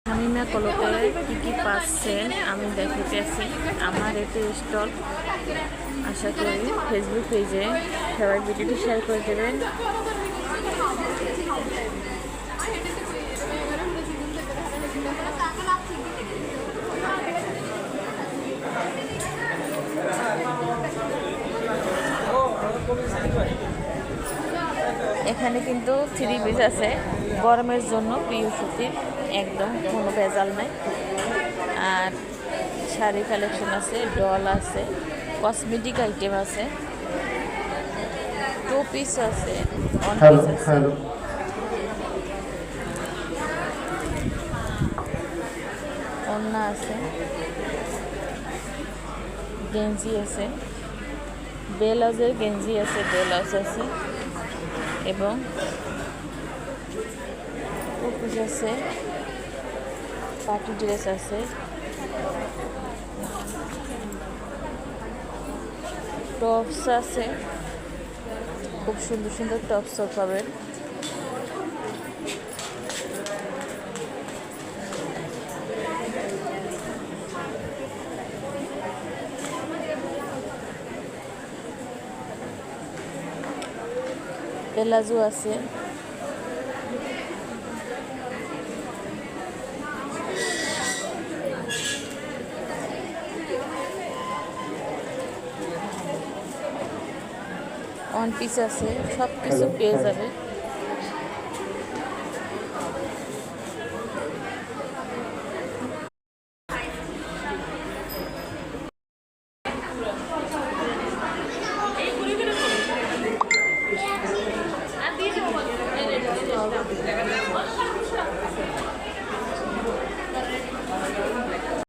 শামিমা কলকে কী কী পাচ্ছেন আমি দেখাইতেছি আমার এতে স্টল। আশা করি ফেসবুক পেজে সবাই ভিডিওটি শেয়ার করে দেবেন। এখানে কিন্তু 3 পিস আছে, গরমের জন্য প্রিয় সুতির, একদম কোনো ভেজাল নাই। আর শাড়ি কালেকশন আছে, ডল আছে, কসমেটিক আইটেম আছে, 2 পিস আছে, 1 পিস আছে। ওড়না আছে, গেঞ্জি আছে, ব্লাউজের গেঞ্জি আছে, ব্লাউজ আছে এবং টুপিস আছে, পার্টি ড্রেস আছে, টপস আছে, খুব সুন্দর সুন্দর টপসও পাবেন। প্লাজো আছে, ওয়ান পিস আছে, সব কিছু পেয়ে যাবে।